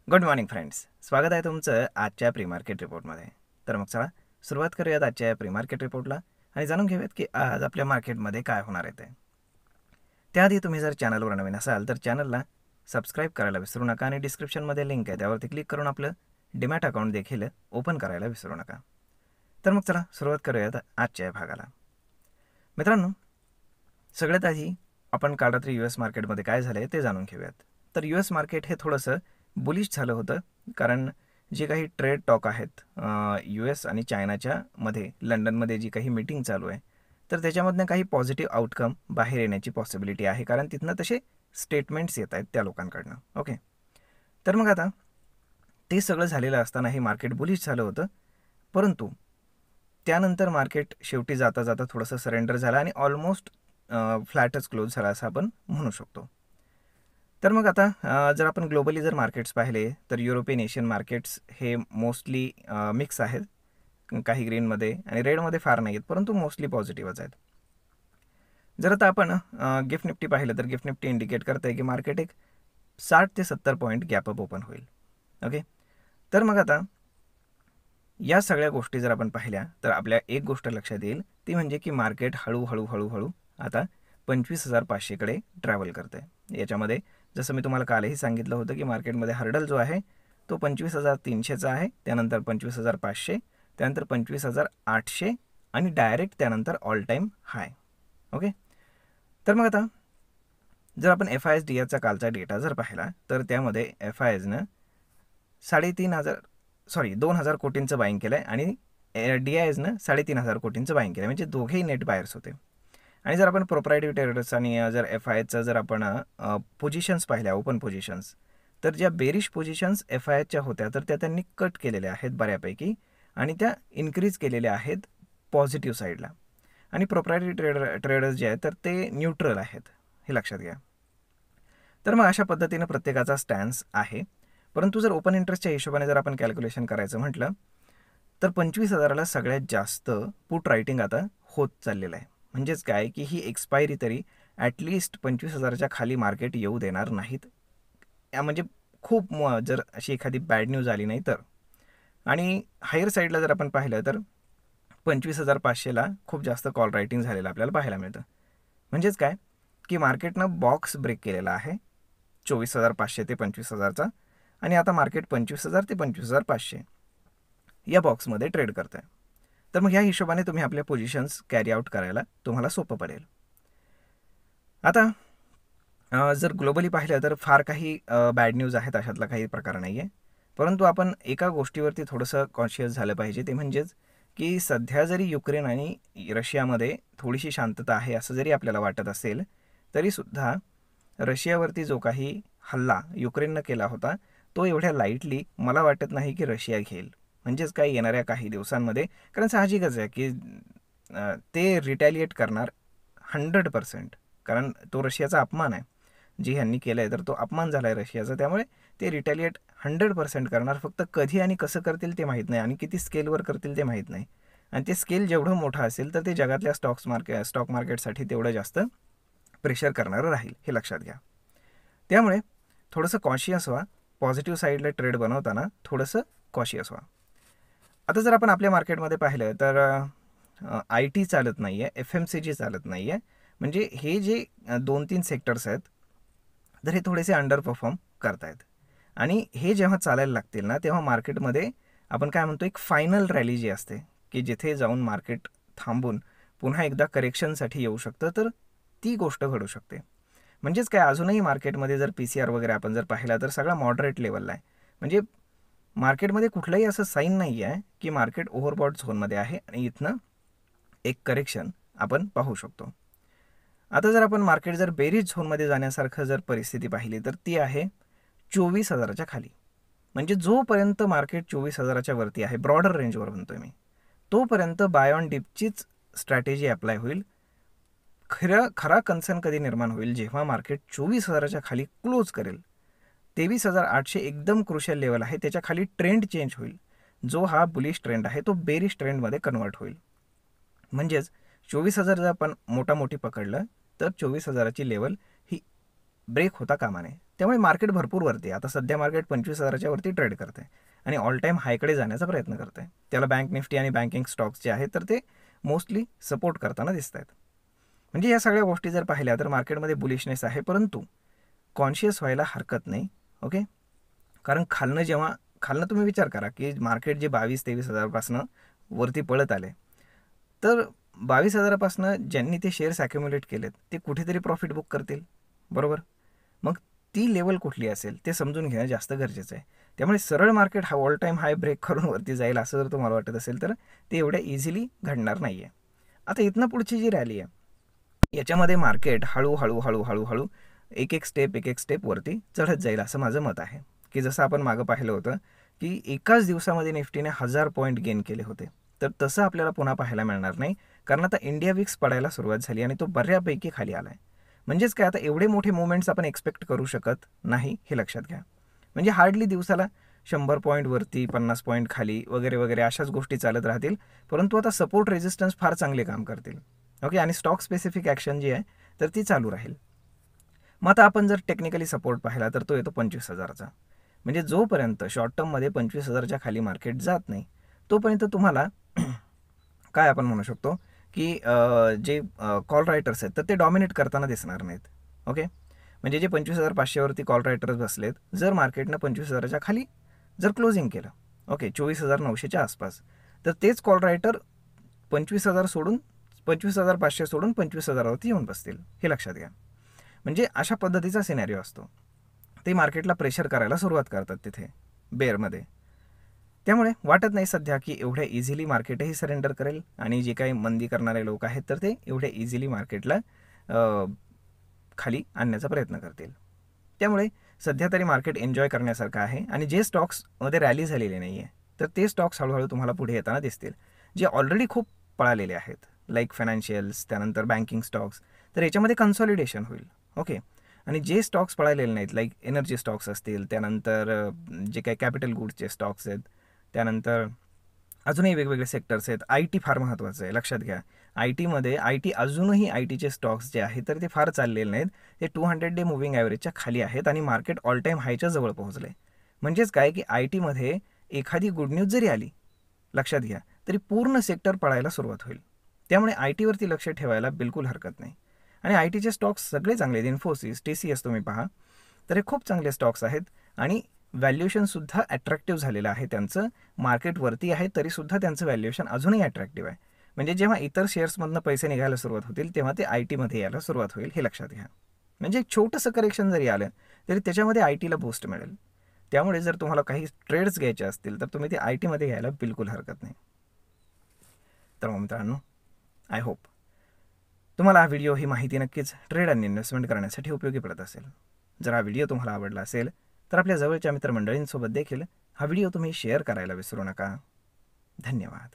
Good morning friends, स्वागत आहे तुमचं आजच्या प्री मार्केट रिपोर्टमध्ये. तर मग चला सुरुवात करूयात आजच्या प्री मार्केट रिपोर्टला आणि जाणून घेऊयात की आज आपल्या मार्केटमध्ये काय होणार आहे ते. त्याआधी तुम्ही जर चॅनलवर नवीन असाल तर चॅनलला सबस्क्राईब करायला विसरू नका आणि डिस्क्रिप्शनमध्ये लिंक आहे त्यावरती क्लिक करून आपलं डीमॅट अकाउंट देखील ओपन करायला विसरू नका. तर मग चला सुरुवात करूयात आजच्या भागाला. मित्रांनो, सगळ्यात आधी आपण काल रात्री US मार्केटमध्ये काय झालं आहे ते जाणून घेऊयात. तर US मार्केट हे थोडंसं बुलिश झालं होतं, कारण जे काही ट्रेड टॉक आहेत US आणि चायनाच्या मध्ये लंडनमध्ये जी काही मीटिंग चालू आहे, तर त्याच्यामधनं काही पॉझिटिव्ह आउटकम बाहेर येण्याची पॉसिबिलिटी आहे, कारण तिथनं तसे स्टेटमेंट्स येत आहेत त्या लोकांकडनं. ओके, तर मग आता ते सगळं झालेलं असताना हे मार्केट बुलिश झालं होतं, परंतु त्यानंतर मार्केट शेवटी जाता जाता थोडंसं सरेंडर झालं आणि ऑलमोस्ट फ्लॅटच क्लोज झाला असं आपण म्हणू शकतो. तर मग आता जर आपण ग्लोबली जर मार्केट्स पाहिले तर युरोपियन एशियन मार्केट्स हे मोस्टली मिक्स आहेत, काही ग्रीनमध्ये आणि रेडमध्ये फार नाही आहेत, परंतु मोस्टली पॉझिटिव्हच आहेत. जर आता आपण गिफ्ट निफ्टी पाहिलं तर गिफ्ट निफ्टी इंडिकेट करते की मार्केट एक 60 ते 70 पॉईंट गॅपअप ओपन होईल. ओके, तर मग आता या सगळ्या गोष्टी जर आपण पाहिल्या तर आपल्या एक गोष्ट लक्षात येईल, ती म्हणजे की मार्केट हळूहळू आता 25,500कडे ट्रॅव्हल करते. याच्यामध्ये जसं मी तुम्हाला कालही सांगितलं होतं की मार्केटमध्ये हर्डल जो आहे तो 25,300चा आहे, त्यानंतर 25,500, त्यानंतर 25,800 आणि डायरेक्ट त्यानंतर ऑल टाईम हाय. ओके, तर मग आता जर आपण FISDRचा कालचा डेटा जर पाहिला तर त्यामध्ये FISनं 2,000 कोटींचं बाईंग केलं आहे आणि DISनं 3,500 कोटींचं बाईंग केलं आहे, म्हणजे दोघेही नेट बायर्स होते. आणि जर आपण प्रोप्रायटरी ट्रेडर्स आणि जर FISचा जर आपण पोझिशन्स पाहिल्या, ओपन पोझिशन्स, तर ज्या बेरिश पोझिशन्स FISच्या होत्या तर त्या त्यांनी कट केलेल्या आहेत बऱ्यापैकी आणि त्या इन्क्रीज केलेल्या आहेत पॉझिटिव्ह साईडला. आणि प्रोप्रायटरी ट्रेडर्स जे आहेत तर ते न्यूट्रल आहेत, हे लक्षात घ्या. तर मग अशा पद्धतीनं प्रत्येकाचा स्टॅन्स आहे. परंतु जर ओपन इंटरेस्टच्या हिशोबाने जर आपण कॅल्क्युलेशन करायचं म्हटलं तर 25,000ला सगळ्यात जास्त पुट रायटिंग आता होत चाललेलं आहे. म्हणजेच काय की ही एक्सपायरी तरी ॲटलिस्ट 25,000च्या खाली मार्केट येऊ देणार नाहीत. म्हणजे खूप जर अशी एखादी बॅड न्यूज आली नाही तर. आणि हायर साईडला जर आपण पाहिलं तर 25,500ला खूप जास्त कॉल रायटिंग झालेलं आपल्याला पाहायला मिळतं. म्हणजेच काय की मार्केटनं बॉक्स ब्रेक केलेला आहे 24,500 ते 25,000चा आणि आता मार्केट 25,000 ते 25,500 या बॉक्समध्ये ट्रेड करत आहे. तर मग ह्या हिशोबाने तुम्ही आपल्या पोझिशन्स कॅरी आउट करायला तुम्हाला सोपं पडेल. आता जर ग्लोबली पाहिलं तर फार काही बॅड न्यूज आहेत, अशातला काही प्रकार नाही आहे. परंतु आपण एका गोष्टीवरती थोडंसं कॉन्शियस झालं पाहिजे, ते म्हणजेच की सध्या जरी युक्रेन आणि रशियामध्ये थोडीशी शांतता आहे असं जरी आपल्याला वाटत असेल, तरीसुद्धा रशियावरती जो काही हल्ला युक्रेननं केला होता तो एवढ्या लाईटली मला वाटत नाही की रशिया घेईल. म्हणजेच काय येणाऱ्या काही दिवसांमध्ये, कारण साहजिकच आहे की ते रिटॅलिएट करणार 100%, कारण तो रशियाचा अपमान आहे जी ह्यांनी केलं आहे, तर तो अपमान झाला आहे रशियाचा, त्यामुळे ते रिटॅलिएट 100% करणार. फक्त कधी आणि कसं करतील ते माहीत नाही आणि किती स्केलवर करतील ते माहीत नाही. आणि ते स्केल जेवढं मोठं असेल तर ते जगातल्या स्टॉक मार्केटसाठी तेवढं जास्त प्रेशर करणारं राहील, हे लक्षात घ्या. त्यामुळे थोडंसं कॉशियस व्हा, पॉझिटिव्ह साईडला ट्रेड बनवताना थोडंसं कॉशियस व्हा. आता जर आपण आपल्या मार्केटमध्ये पाहिलं तर IT चालत नाही आहे, FMCG चालत नाही आहे. म्हणजे हे जे 2-3 सेक्टर्स आहेत तर हे थोडेसे अंडर परफॉर्म करतायत. आणि हे जेव्हा चालायला लागतील ना तेव्हा मार्केटमध्ये आपण काय म्हणतो, एक फायनल रॅली जी असते की जिथे जाऊन मार्केट थांबून पुन्हा एकदा करेक्शनसाठी येऊ शकतं, तर ती गोष्ट घडू शकते. म्हणजेच काय, अजूनही मार्केटमध्ये जर PCR वगैरे आपण जर पाहिला तर सगळा मॉडरेट लेवलला आहे. म्हणजे मार्केटमध्ये कुठलंही असं साईन नाही आहे की मार्केट ओव्हरबॉट झोनमध्ये आहे आणि इथनं एक करेक्शन आपण पाहू शकतो. आता जर आपण मार्केट जर बेरीज झोनमध्ये जाण्यासारखं जर परिस्थिती पाहिली तर ती आहे 24,000च्या खाली. म्हणजे जोपर्यंत मार्केट 24,000च्या वरती आहे, ब्रॉडर रेंजवर म्हणतोय मी, तोपर्यंत बाय ऑन डिपचीच स्ट्रॅटेजी अप्लाय होईल. खरा कन्सर्न कधी निर्माण होईल, जेव्हा मार्केट 24,000च्या खाली क्लोज करेल. 23,800 एकदम क्रुशियल लेवल आहे, त्याच्या खाली ट्रेंड चेंज होईल. जो हा बुलिश ट्रेंड आहे तो बेरिश ट्रेंडमध्ये कन्वर्ट होईल. म्हणजेच 24,000 जर आपण मोठी पकडलं तर 24,000ची लेवल ही ब्रेक होता कामा नये. त्यामुळे मार्केट भरपूर वरती आता सध्या मार्केट 25,000च्या वरती ट्रेड करते आणि ऑल टाईम हायकडे जाण्याचा प्रयत्न करते. त्याला बँक निफ्टी आणि बँकिंग स्टॉक्स जे आहेत तर ते मोस्टली सपोर्ट करताना दिसत आहेत. म्हणजे या सगळ्या गोष्टी जर पाहिल्या तर मार्केटमध्ये बुलिशनेस आहे, परंतु कॉन्शियस व्हायला हरकत नाही. ओके, कारण खालनं तुम्ही विचार करा की मार्केट जे 22-23 हजारपासनं वरती पळत आले, तर 22,000पासनं ज्यांनी ते शेअर्स ॲक्युम्युलेट केलेत ते कुठेतरी प्रॉफिट बुक करतील, बरोबर. मग ती लेवल कुठली असेल ते समजून घेणं जास्त गरजेचं आहे. त्यामुळे सरळ मार्केट हा ऑल टाईम हाय ब्रेक करून वरती जाईल असं जर तुम्हाला वाटत असेल तर ते एवढ्या इझिली घडणार नाही आहे. आता इथनं पुढची जी रॅली आहे याच्यामध्ये मार्केट हळूहळू एक एक स्टेप वरती चढत जाईल असं माझं मत आहे. की जसं आपण मागं पाहिलं होतं की एकाच दिवसामध्ये निफ्टीने 1000 पॉईंट गेन केले होते, तर तसं आपल्याला पुन्हा पाहायला मिळणार नाही. कारण आता इंडिया विक्स पडायला सुरुवात झाली आणि तो बऱ्यापैकी खाली आला आहे. म्हणजेच काय, आता एवढे मोठे मुवमेंट्स आपण एक्सपेक्ट करू शकत नाही हे लक्षात घ्या. म्हणजे हार्डली दिवसाला 100 पॉईंट वरती, 50 पॉईंट खाली वगैरे वगैरे अशाच गोष्टी चालत राहतील. परंतु आता सपोर्ट रेजिस्टन्स फार चांगले काम करतील. ओके, आणि स्टॉक स्पेसिफिक ॲक्शन जी आहे तर ती चालू राहील. मग आता आपण जर टेक्निकली सपोर्ट पाहिला तर तो येतो 25,000चा. म्हणजे जोपर्यंत शॉर्ट टर्ममध्ये 25,000च्या खाली मार्केट जात नाही तोपर्यंत तुम्हाला काय आपण म्हणू शकतो की जे कॉल रायटर्स आहेत तर ते डॉमिनेट करताना दिसणार नाहीत. ओके, म्हणजे जे 25,500वरती कॉल रायटर्स बसलेत, जर मार्केटनं 25,000च्या खाली जर क्लोजिंग केलं, ओके 24,900च्या आसपास, तर तेच कॉल रायटर 25,500 सोडून 25,000वरती येऊन बसतील, हे लक्षात घ्या. म्हणजे अशा पद्धतीचा सिनॅरिओ असतो. ते मार्केटला प्रेशर करायला सुरुवात करतात तिथे बेअरमध्ये. त्यामुळे वाटत नाही सध्या की एवढ्या इझिली मार्केटही सरेंडर करेल आणि जे काही मंदी करणारे लोक आहेत तर ते एवढ्या इझिली मार्केटला खाली आणण्याचा प्रयत्न करतील. त्यामुळे सध्या तरी मार्केट एन्जॉय करण्यासारखं आहे आणि जे स्टॉक्समध्ये रॅली झालेली नाही आहे तर ते स्टॉक्स हळूहळू तुम्हाला पुढे येताना दिसतील. जे ऑलरेडी खूप पळालेले आहेत लाईक फायनान्शियल्स, त्यानंतर बँकिंग स्टॉक्स, तर याच्यामध्ये कन्सॉलिडेशन होईल. ओके, आणि जे स्टॉक्स पळालेले नाहीत लाईक एनर्जी स्टॉक्स असतील, त्यानंतर जे काही कॅपिटल गुड्सचे स्टॉक्स आहेत, त्यानंतर अजूनही वेगवेगळे सेक्टर्स आहेत. IT फार महत्त्वाचं आहे, लक्षात घ्या. अजूनही आय टीचे स्टॉक्स जे आहेत तर ते फार चाललेले नाहीत. ते 200 डे मुव्हिंग ॲव्हरेजच्या खाली आहेत आणि मार्केट ऑल टाईम हायच्या जवळ पोहोचले. म्हणजेच काय की IT एखादी गुड न्यूज जरी आली, लक्षात घ्या, तरी पूर्ण सेक्टर पळायला सुरुवात होईल. त्यामुळे ITवरती लक्ष ठेवायला बिलकुल हरकत नाही. आणि ITचे स्टॉक्स सगळे चांगले आहेत. इन्फोसिस, TCS तुम्ही पहा, तर हे खूप चांगले स्टॉक्स आहेत आणि व्हॅल्युएशनसुद्धा अट्रॅक्टिव्ह झालेलं आहे त्यांचं. मार्केटवरती आहे तरीसुद्धा त्यांचं व्हॅल्युएशन अजूनही अट्रॅक्टिव्ह आहे. म्हणजे जेव्हा इतर शेअर्समधनं पैसे निघायला सुरुवात होतील तेव्हा ते ITमध्ये यायला सुरुवात होईल, हे लक्षात घ्या. म्हणजे एक छोटंसं करेक्शन जरी आलं तरी त्याच्यामध्ये ITला बूस्ट मिळेल. त्यामुळे जर तुम्हाला काही ट्रेड्स घ्यायचे असतील तर तुम्ही ते ITमध्ये घ्यायला बिलकुल हरकत नाही. तर मग मित्रांनो, आय होप तुम्हाला हा व्हिडिओ, ही माहिती नक्कीच ट्रेड आणि इन्व्हेस्टमेंट करण्यासाठी उपयोगी पडत असेल. जर हा व्हिडिओ तुम्हाला आवडला असेल तर आपल्या जवळच्या मित्रमंडळींसोबत देखील हा व्हिडिओ तुम्ही शेअर करायला विसरू नका. धन्यवाद.